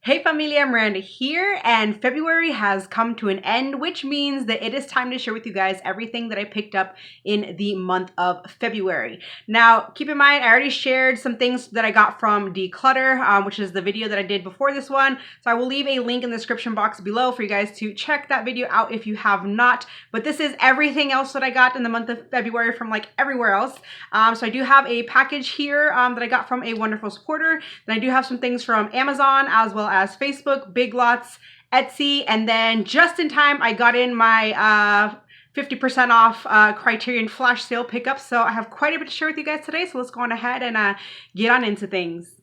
Hey familia, Miranda here, and February has come to an end, which means that it is time to share with you guys everything that I picked up in the month of February. Now, keep in mind, I already shared some things that I got from Decluttr, which is the video that I did before this one. So I will leave a link in the description box below for you guys to check that video out if you have not. But this is everything else that I got in the month of February from like everywhere else. So I do have a package here that I got from a wonderful supporter. Then I do have some things from Amazon as well as Facebook, Big Lots, Etsy, and then just in time I got in my 50% off Criterion flash sale pickup. So I have quite a bit to share with you guys today. So let's go on ahead and get on into things.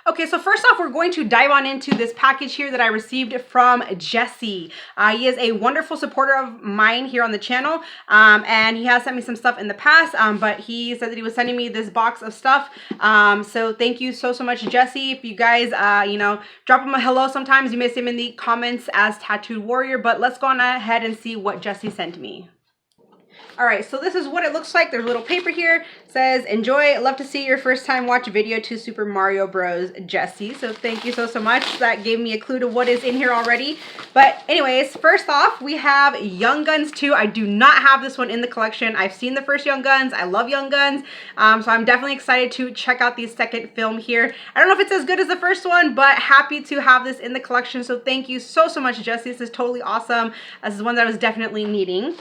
Okay, so first off, we're going to dive on into this package here that I received from Jesse. He is a wonderful supporter of mine here on the channel, and he has sent me some stuff in the past, but he said that he was sending me this box of stuff. So thank you so much, Jesse. If you guys, drop him a hello sometimes, you may see him in the comments as Tattooed Warrior, but let's go on ahead and see what Jesse sent me. All right, so this is what it looks like. There's a little paper here. It says, enjoy, love to see your first time watch video to Super Mario Bros. Jesse. So thank you so much. That gave me a clue to what is in here already. But anyways, first off, we have Young Guns 2. I do not have this one in the collection. I've seen the first Young Guns. I love Young Guns. So I'm definitely excited to check out the second film here. I don't know if it's as good as the first one, but happy to have this in the collection. So thank you so much, Jesse. This is totally awesome. This is one that I was definitely needing.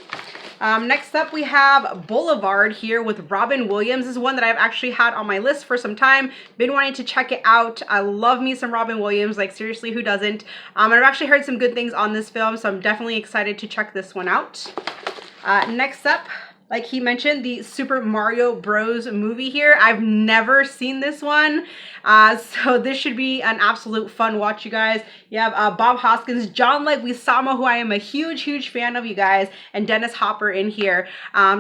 Next up, we have Boulevard here with Robin Williams. This is one that I've actually had on my list for some time. Been wanting to check it out. I love me some Robin Williams. Like, seriously, who doesn't? I've actually heard some good things on this film, so I'm definitely excited to check this one out. Next up, like he mentioned, the Super Mario Bros. Movie here. I've never seen this one, so this should be an absolute fun watch, you guys. You have Bob Hoskins, John Leguizamo, who I am a huge fan of, you guys, and Dennis Hopper in here.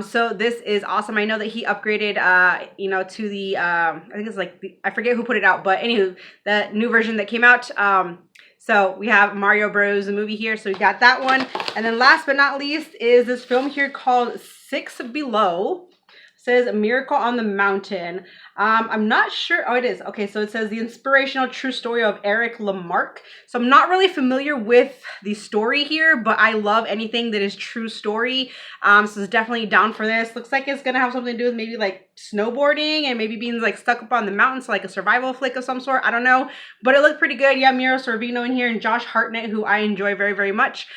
So this is awesome. I know that he upgraded, to the, I think it's like, I forget who put it out, but anywho, the new version that came out. So we have Mario Bros. The movie here. So we got that one. And then last but not least is this film here called Six Below. It says A Miracle on the Mountain. I'm not sure. Oh, it is. Okay, so it says the inspirational true story of Eric Lamarck. So I'm not really familiar with the story here, but I love anything that is true story. So it's definitely down for this. Looks like it's going to have something to do with maybe like snowboarding and maybe being like stuck up on the mountains, so like a survival flick of some sort. I don't know, but it looked pretty good. Yeah, Mira Sorvino in here and Josh Hartnett, who I enjoy very much.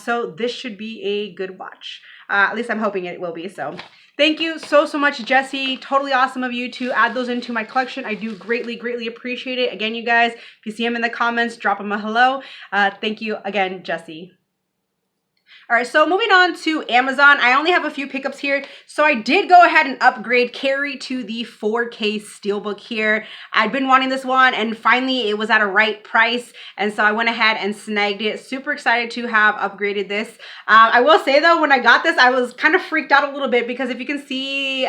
So this should be a good watch. At least I'm hoping it will be. So thank you so much, Jesse. Totally awesome of you to add those into my collection. I do greatly appreciate it. Again, you guys, if you see him in the comments, drop him a hello. Thank you again, Jesse. All right, so moving on to Amazon. I only have a few pickups here. So I did go ahead and upgrade Carrie to the 4K Steelbook here. I'd been wanting this one and finally it was at a right price. And so I went ahead and snagged it. Super excited to have upgraded this. I will say though, when I got this, I was kind of freaked out a little bit because if you can see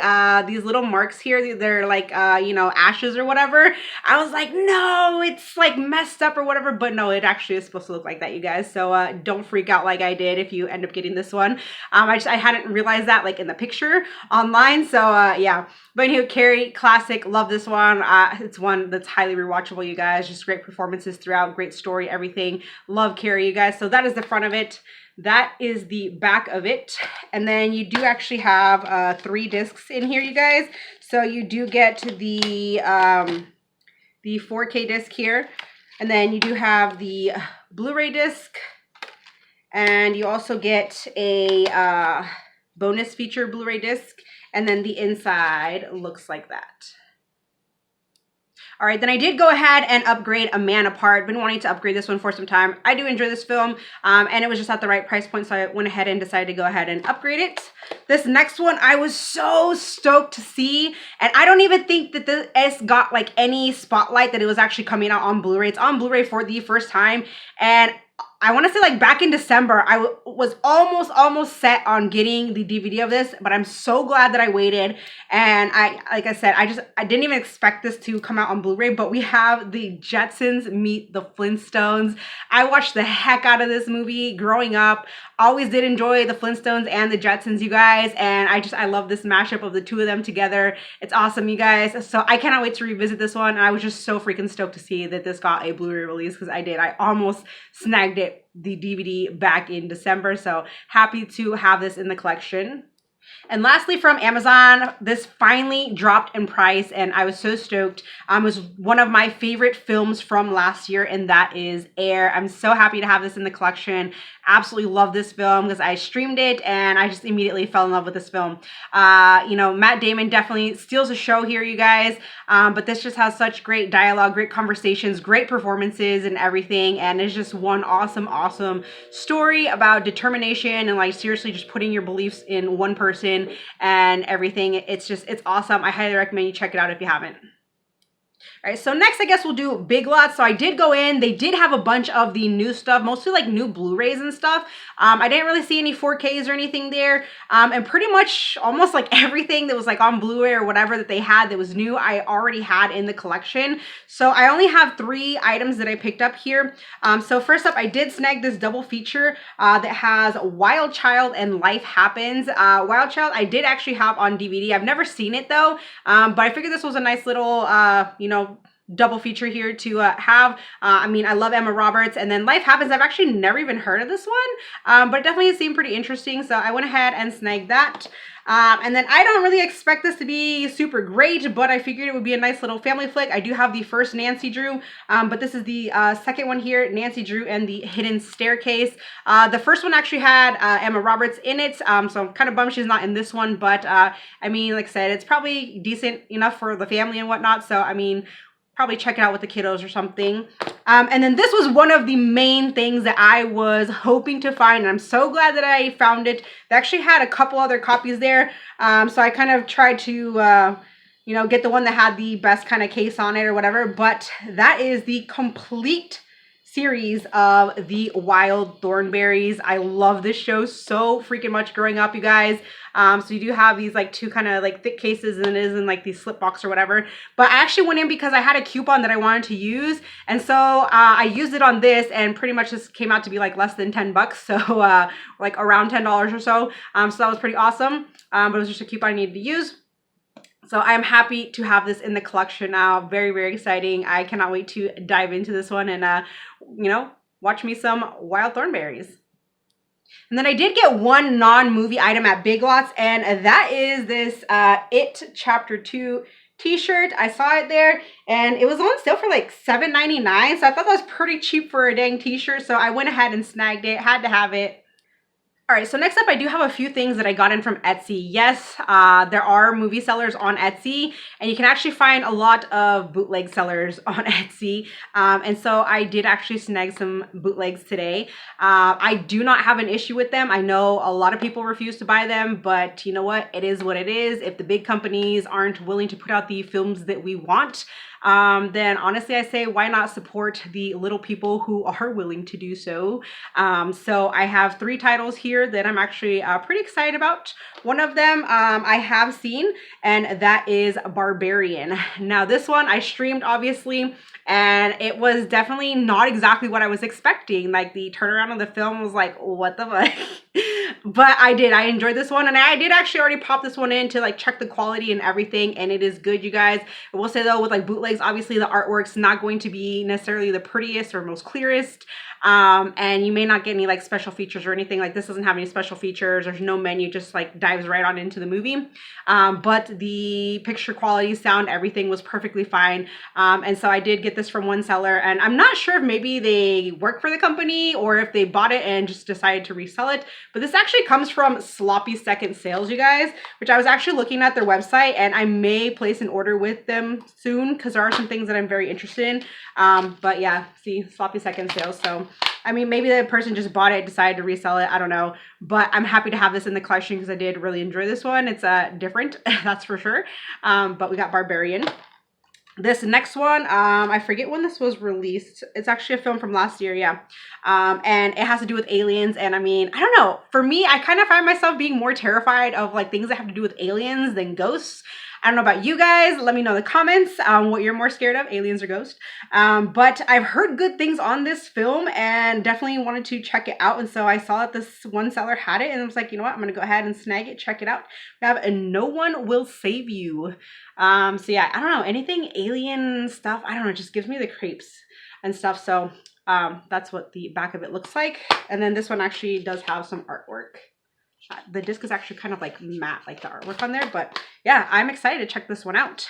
these little marks here, they're like, ashes or whatever. I was like, no, it's like messed up or whatever. But no, it actually is supposed to look like that, you guys. So don't freak out like I did if you end up getting this one. I hadn't realized that like in the picture online. So yeah, but anyway, Carrie, classic, love this one. It's one that's highly rewatchable, you guys. Just great performances throughout, great story, everything. Love Carrie, you guys. So that is the front of it. That is the back of it. And then you do actually have 3 discs in here, you guys. So you do get the 4K disc here. And then you do have the Blu-ray disc. And you also get a bonus feature Blu-ray disc. And then the inside looks like that. All right, then I did go ahead and upgrade A Man Apart. Been wanting to upgrade this one for some time. I do enjoy this film, and it was just at the right price point, so I went ahead and decided to go ahead and upgrade it. This next one, I was so stoked to see, and I don't even think that this got like any spotlight that it was actually coming out on Blu-ray. It's on Blu-ray for the first time, and I want to say like back in December, I was almost set on getting the DVD of this, but I'm so glad that I waited. And like I said, I didn't even expect this to come out on Blu-ray, but we have the Jetsons meet the Flintstones. I watched the heck out of this movie growing up. Always did enjoy the Flintstones and the Jetsons, you guys. And I love this mashup of the two of them together. It's awesome, you guys. So I cannot wait to revisit this one. And I was just so freaking stoked to see that this got a Blu-ray release, because I almost snagged the DVD back in December. So happy to have this in the collection. And lastly, from Amazon, this finally dropped in price, and I was so stoked. It was one of my favorite films from last year, and that is Air. I'm so happy to have this in the collection. Absolutely love this film because I streamed it, and I just immediately fell in love with this film. You know, Matt Damon definitely steals the show here, you guys. But this just has such great dialogue, great conversations, great performances and everything. And it's just one awesome story about determination and like seriously just putting your beliefs in one person and everything. It's awesome. I highly recommend you check it out if you haven't. All right, so next I guess we'll do Big Lots. So I did go in. They did have a bunch of the new stuff, mostly like new Blu-rays and stuff. I didn't really see any 4Ks or anything there. And pretty much almost like everything that was like on Blu-ray or whatever that they had that was new, I already had in the collection. So I only have 3 items that I picked up here. So first up, I did snag this double feature that has Wild Child and Life Happens. Wild Child I did actually have on DVD. I've never seen it though, but I figured this was a nice little, you know, double feature here to have. I mean, I love Emma Roberts, and then Life Happens. I've actually never even heard of this one, but it definitely seemed pretty interesting, so I went ahead and snagged that. And then I don't really expect this to be super great, but I figured it would be a nice little family flick. I do have the first Nancy Drew, but this is the second one here, Nancy Drew and the Hidden Staircase. The first one actually had Emma Roberts in it, so I'm kind of bummed she's not in this one, but I mean, like I said, it's probably decent enough for the family and whatnot, so I mean, probably check it out with the kiddos or something. And then this was one of the main things that I was hoping to find, and I'm so glad that I found it. They actually had a couple other copies there, so I kind of tried to, you know, get the one that had the best kind of case on it or whatever, but that is the complete series of the Wild Thornberrys. I love this show so freaking much growing up, you guys. So you do have these like 2 kind of like thick cases, and it is in like these slip box or whatever. But I actually went in because I had a coupon that I wanted to use, and so I used it on this, and pretty much this came out to be like less than 10 bucks, so like around $10 or so. So that was pretty awesome. But it was just a coupon I needed to use. So I'm happy to have this in the collection now. Very exciting. I cannot wait to dive into this one and, you know, watch me some Wild Thornberrys. And then I did get one non-movie item at Big Lots, and that is this It Chapter 2 t-shirt. I saw it there, and it was on sale for like $7.99, so I thought that was pretty cheap for a dang t-shirt, so I went ahead and snagged it. Had to have it. All right, so next up, I do have a few things that I got in from Etsy. Yes, there are movie sellers on Etsy, and you can actually find a lot of bootleg sellers on Etsy. And so I did actually snag some bootlegs today. I do not have an issue with them. I know a lot of people refuse to buy them, but you know what? It is what it is. If the big companies aren't willing to put out the films that we want, then honestly, I say, why not support the little people who are willing to do so? So I have 3 titles here that I'm actually pretty excited about. One of them I have seen, and that is Barbarian. Now this one I streamed, obviously, and it was definitely not exactly what I was expecting. Like the turnaround of the film was like, what the fuck? But I enjoyed this one, and I did actually already pop this one in to like check the quality and everything, and it is good, you guys. I will say though, with like bootlegs, obviously the artwork's not going to be necessarily the prettiest or most clearest, and you may not get any like special features or anything. Like this doesn't have any special features. There's no menu, just like dives right on into the movie. But the picture quality, sound, everything was perfectly fine. And so I did get this from one seller, and I'm not sure if maybe they work for the company or if they bought it and just decided to resell it. But this actually comes from Sloppy Second Sales, you guys, which I was actually looking at their website, and I may place an order with them soon because there are some things that I'm very interested in. But yeah, see, Sloppy Second Sales. So I mean, maybe the person just bought it, decided to resell it. I don't know. But I'm happy to have this in the collection because I did really enjoy this one. It's different, that's for sure. But we got Barbarian. This next one, I forget when this was released. It's actually a film from last year, yeah. And it has to do with aliens. And I mean, I don't know. For me, I kind of find myself being more terrified of like things that have to do with aliens than ghosts. I don't know about you guys. Let me know in the comments what you're more scared of, aliens or ghosts. But I've heard good things on this film and definitely wanted to check it out. And so I saw that this one seller had it and I was like, you know what? I'm going to go ahead and snag it, check it out. We have And No One Will Save You. So yeah, I don't know, anything alien stuff, I don't know, it just gives me the creeps and stuff. So that's what the back of it looks like. And then this one actually does have some artwork. The disc is actually kind of like matte, like the artwork on there, but yeah, I'm excited to check this one out.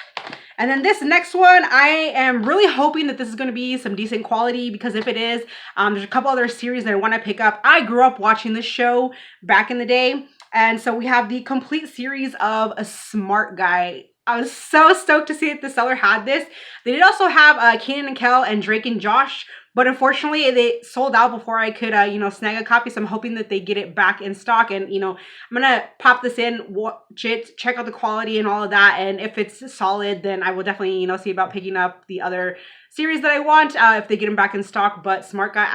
And then this next one, I am really hoping that this is going to be some decent quality, because if it is, there's a couple other series that I want to pick up. I grew up watching this show back in the day, and so we have the complete series of A Smart Guy. I was so stoked to see that the seller had this. They did also have Kanan and Kel and Drake and Josh, but unfortunately they sold out before I could, you know, snag a copy. So I'm hoping that they get it back in stock. And, you know, I'm going to pop this in, watch it, check out the quality and all of that. And if it's solid, then I will definitely, you know, see about picking up the other series that I want if they get them back in stock. But Smart Guy,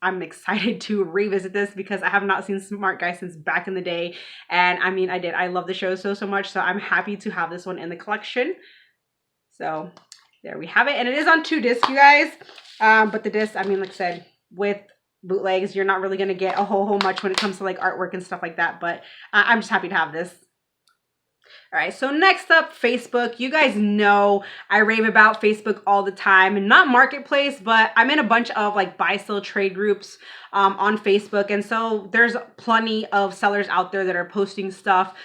I'm excited to revisit this because I have not seen Smart Guy since back in the day. And I mean, I love the show so much. So I'm happy to have this one in the collection. So there we have it. And it is on 2 discs, you guys. But the disc, I mean, like I said, with bootlegs, you're not really going to get a whole much when it comes to like artwork and stuff like that. But I'm just happy to have this. All right, so next up, Facebook. You guys know I rave about Facebook all the time, and not Marketplace, but I'm in a bunch of like buy sell trade groups on Facebook. And so there's plenty of sellers out there that are posting stuff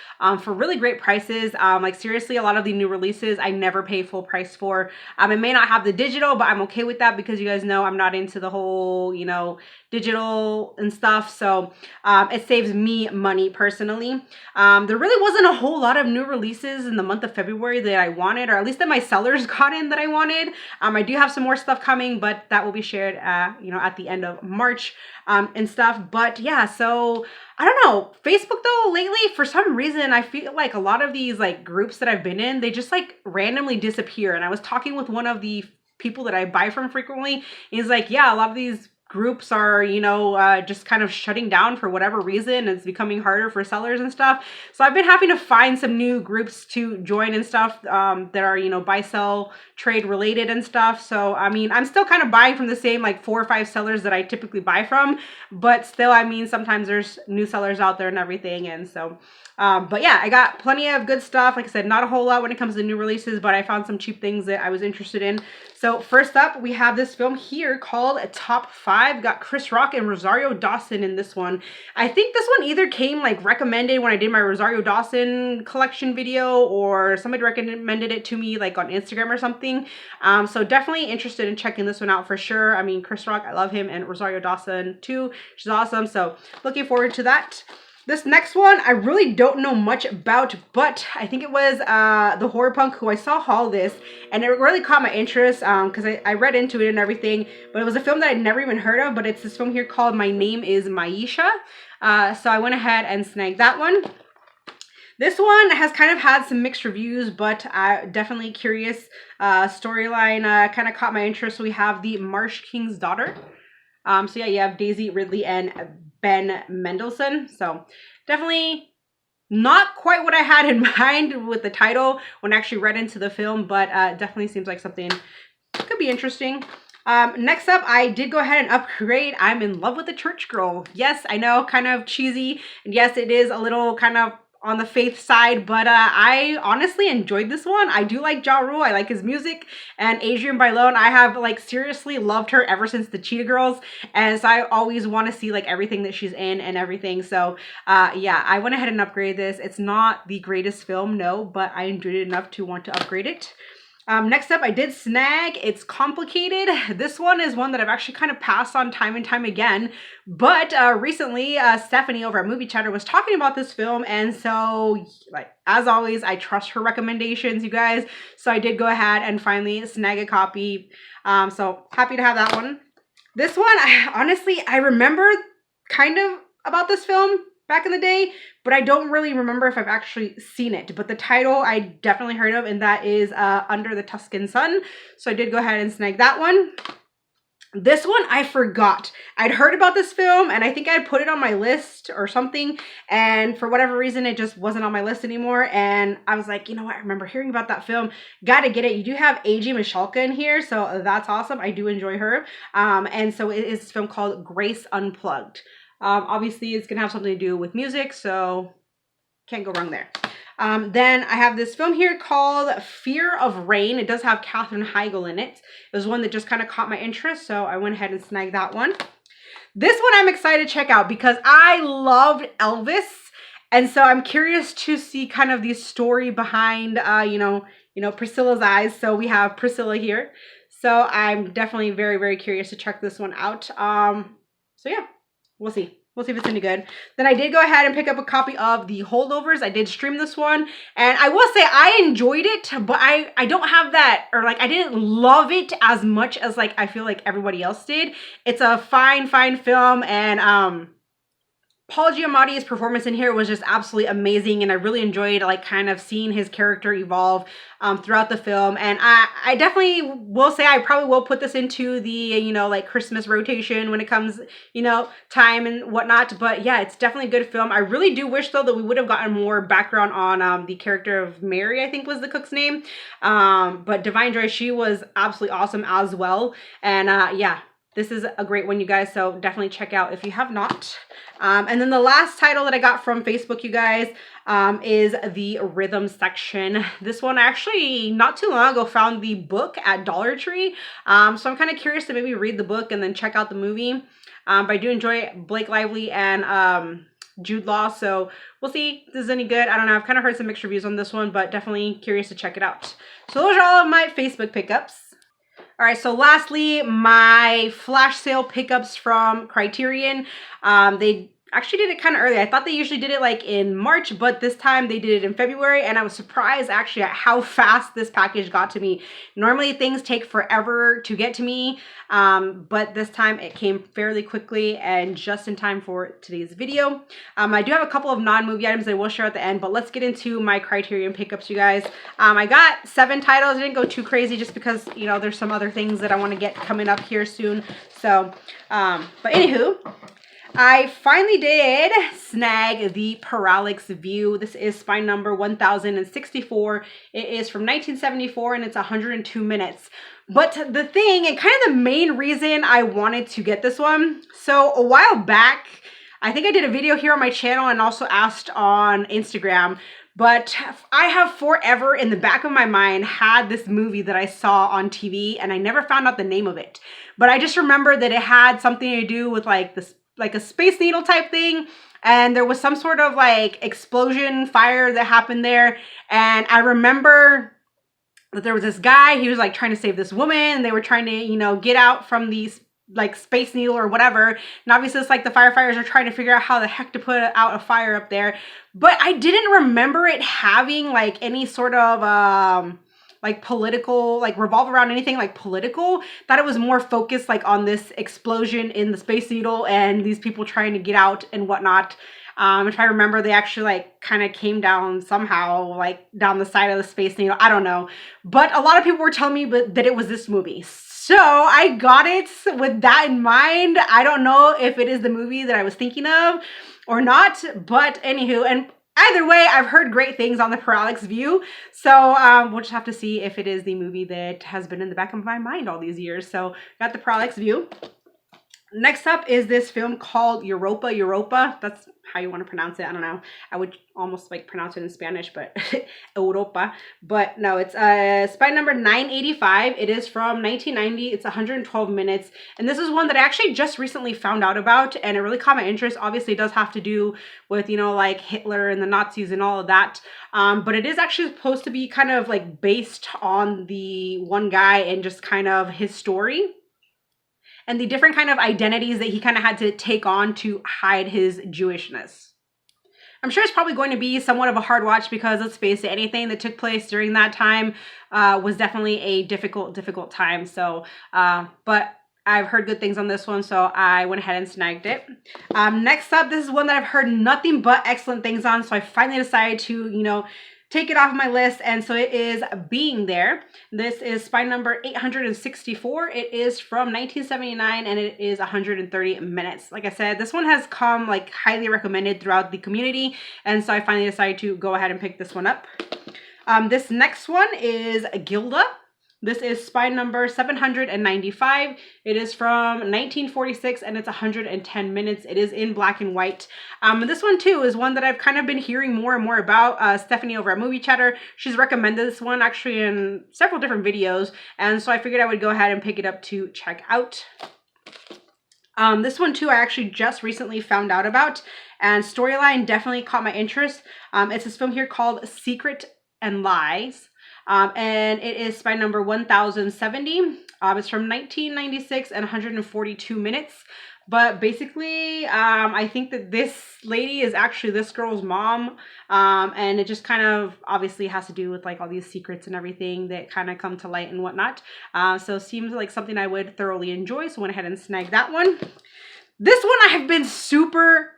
for really great prices. Like seriously, a lot of the new releases I never pay full price for. It may not have the digital, but I'm okay with that because you guys know I'm not into the whole, you know, digital and stuff. So it saves me money personally. There really wasn't a whole lot of new releases in the month of February that I wanted, or at least that my sellers got in that I wanted. I do have some more stuff coming, but that will be shared, you know, at the end of March and stuff. But yeah, so I don't know. Facebook though, lately, for some reason, I feel like a lot of these like groups that I've been in, they just like randomly disappear. And I was talking with one of the people that I buy from frequently. And he's like, yeah, a lot of these groups are, you know, just kind of shutting down for whatever reason. It's becoming harder for sellers and stuff. So I've been having to find some new groups to join and stuff that are, you know, buy, sell, trade related and stuff. So, I mean, I'm still kind of buying from the same like 4 or 5 sellers that I typically buy from, but still, I mean, sometimes there's new sellers out there and everything. And so, but yeah, I got plenty of good stuff. Like I said, not a whole lot when it comes to new releases, but I found some cheap things that I was interested in. So first up, we have this film here called Top 5. Got Chris Rock and Rosario Dawson in this one. I think this one either came like recommended when I did my Rosario Dawson collection video, or somebody recommended it to me like on Instagram or something. So definitely interested in checking this one out for sure. I mean, Chris Rock, I love him, and Rosario Dawson too. She's awesome. So looking forward to that. This next one, I really don't know much about, but I think it was the Horror Punk who I saw haul this, and it really caught my interest because I read into it and everything, but it was a film that I'd never even heard of, but it's this film here called My Name is Maisha. So I went ahead and snagged that one. This one has kind of had some mixed reviews, but definitely curious. Storyline kind of caught my interest. So we have the Marsh King's Daughter. So yeah, you have Daisy Ridley and Ben Mendelsohn. So definitely not quite what I had in mind with the title when I actually read into the film, but definitely seems like something could be interesting. Next up, I did go ahead and upgrade. I'm in love with the Church Girl. Yes, I know, kind of cheesy. And yes, it is a little kind of on the faith side, but I honestly enjoyed this one. I do like Ja Rule. I like his music, and Adrienne Bailon, I have like seriously loved her ever since the Cheetah Girls, and so I always want to see like everything that she's in and everything. So yeah, I went ahead and upgraded this. It's not the greatest film, no, but I enjoyed it enough to want to upgrade it. Next up, I did snag It's Complicated. This one is one that I've actually kind of passed on time and time again, but recently Stephanie over at Movie Chatter was talking about this film, and so like as always, I trust her recommendations, you guys. So I did go ahead and finally snag a copy. So happy to have that one. This one, honestly, I remember kind of about this film, back in the day, but I don't really remember if I've actually seen it. But the title I definitely heard of, and that is Under the Tuscan Sun. So I did go ahead and snag that one. This one I forgot. I'd heard about this film and I think I'd put it on my list or something, and for whatever reason it just wasn't on my list anymore. And I was like, you know what, I remember hearing about that film, gotta get it. You do have A.J. Michalka in here, so that's awesome. I do enjoy her. And so it is this film called Grace Unplugged. Obviously it's gonna have something to do with music, so can't go wrong there. Then I have this film here called Fear of Rain. It does have Katherine Heigl in it. It was one that just kind of caught my interest, so I went ahead and snagged that one. This one I'm excited to check out because I loved Elvis, and so I'm curious to see kind of the story behind, you know, Priscilla's eyes. So we have Priscilla here. So I'm definitely very, very curious to check this one out. So yeah, we'll see. We'll see if it's any good. Then I did go ahead and pick up a copy of The Holdovers. I did stream this one. And I will say I enjoyed it, but I don't have that, or like I didn't love it as much as like I feel like everybody else did. It's a fine film, and Paul Giamatti's performance in here was just absolutely amazing, and I really enjoyed like kind of seeing his character evolve throughout the film. And I definitely will say I probably will put this into the, you know, like Christmas rotation when it comes, you know, time and whatnot. But yeah, it's definitely a good film. I really do wish though that we would have gotten more background on the character of Mary, I think was the cook's name. But Divine Joy, she was absolutely awesome as well. And yeah, this is a great one, you guys, so definitely check out if you have not. And then the last title that I got from Facebook, you guys, is The Rhythm Section. This one, I actually, not too long ago, found the book at Dollar Tree. So I'm kind of curious to maybe read the book and then check out the movie. But I do enjoy Blake Lively and Jude Law, so we'll see if this is any good. I don't know, I've kind of heard some mixed reviews on this one, but definitely curious to check it out. So those are all of my Facebook pickups. All right, so lastly, my flash sale pickups from Criterion. They actually did it kind of early. I thought they usually did it like in March, but this time they did it in February, and I was surprised actually at how fast this package got to me. Normally things take forever to get to me, but this time it came fairly quickly and just in time for today's video. I do have a couple of non-movie items I will share at the end, but let's get into my Criterion pickups, you guys. I got 7 titles. I didn't go too crazy just because, you know, there's some other things that I want to get coming up here soon. So, but anywho, I finally did snag the Parallax View. This is spine number 1064. It is from 1974 and it's 102 minutes. But the thing, and kind of the main reason I wanted to get this one, so a while back, I think I did a video here on my channel and also asked on Instagram, but I have forever in the back of my mind had this movie that I saw on TV and I never found out the name of it. But I just remember that it had something to do with like this, like a Space Needle type thing, and there was some sort of like explosion fire that happened there. And I remember that there was this guy, he was like trying to save this woman, and they were trying to, you know, get out from these like Space Needle or whatever. And obviously it's like the firefighters are trying to figure out how the heck to put out a fire up there. But I didn't remember it having like any sort of like political, like revolve around anything like political. Thought it was more focused like on this explosion in the Space Needle and these people trying to get out and whatnot. If I remember, they actually like kind of came down somehow, like down the side of the Space Needle. I don't know. But a lot of people were telling me that it was this movie. So I got it with that in mind. I don't know if it is the movie that I was thinking of or not. But anywho, and either way, I've heard great things on the Parallax View. So we'll just have to see if it is the movie that has been in the back of my mind all these years. So got the Parallax View. Next up is this film called Europa. That's how you want to pronounce it. I don't know. I would almost like pronounce it in Spanish, but Europa. But no, it's spine number 985. It is from 1990. It's 112 minutes. And this is one that I actually just recently found out about, and it really caught my interest. Obviously, it does have to do with, you know, like Hitler and the Nazis and all of that. But it is actually supposed to be kind of like based on the one guy and just kind of his story and the different kind of identities that he kind of had to take on to hide his Jewishness. I'm sure it's probably going to be somewhat of a hard watch because, let's face it, anything that took place during that time was definitely a difficult time. So, but I've heard good things on this one, so I went ahead and snagged it. Next up, this is one that I've heard nothing but excellent things on, so I finally decided to, you know, take it off my list, and so it is Being There. This is spine number 864. It is from 1979, and it is 130 minutes. Like I said, this one has come like highly recommended throughout the community, and so I finally decided to go ahead and pick this one up. This next one is Gilda. This is spine number 795. It is from 1946 and it's 110 minutes. It is in black and white. This one too is one that I've kind of been hearing more and more about. Stephanie over at Movie Chatter, she's recommended this one actually in several different videos. And so I figured I would go ahead and pick it up to check out. This one too, I actually just recently found out about, and storyline definitely caught my interest. It's this film here called Secret and Lies. And it is spine number 1070. It's from 1996 and 142 minutes. But basically, I think that this lady is actually this girl's mom. And it just kind of obviously has to do with like all these secrets and everything that kind of come to light and whatnot. So it seems like something I would thoroughly enjoy. So I went ahead and snagged that one. This one I have been super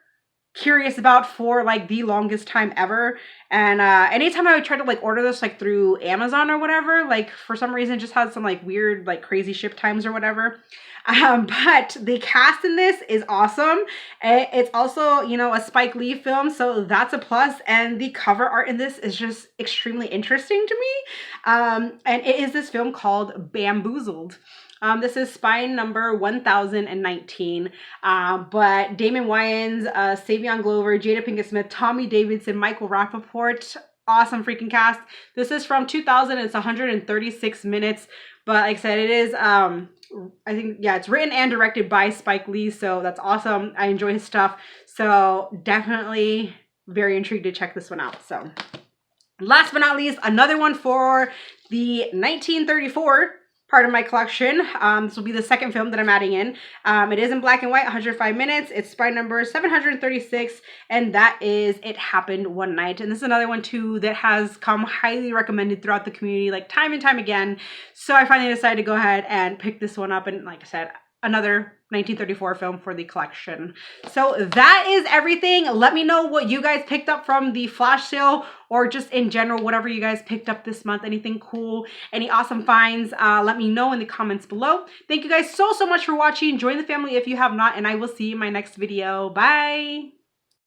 curious about for like the longest time ever, and anytime I would try to like order this like through Amazon or whatever, like for some reason it just had some like weird like crazy ship times or whatever, but the cast in this is awesome. It's also, you know, a Spike Lee film, so that's a plus, and the cover art in this is just extremely interesting to me, and it is this film called Bamboozled. This is spine number 1019, but Damon Wayans, Savion Glover, Jada Pinkett Smith, Tommy Davidson, Michael Rappaport, awesome freaking cast. This is from 2000, it's 136 minutes, but like I said, it is, I think, yeah, it's written and directed by Spike Lee, so that's awesome. I enjoy his stuff, so definitely very intrigued to check this one out. So last but not least, another one for the 1934 part of my collection. This will be the second film that I'm adding in. It is in black and white, 105 minutes. It's spine number 736, and that is It Happened One Night. And this is another one too that has come highly recommended throughout the community, like time and time again. So I finally decided to go ahead and pick this one up, and like I said, another 1934 film for the collection. So that is everything. Let me know what you guys picked up from the flash sale, or just in general, whatever you guys picked up this month, anything cool, any awesome finds, let me know in the comments below. Thank you guys so much for watching. Join the family if you have not, and I will see you in my next video. Bye.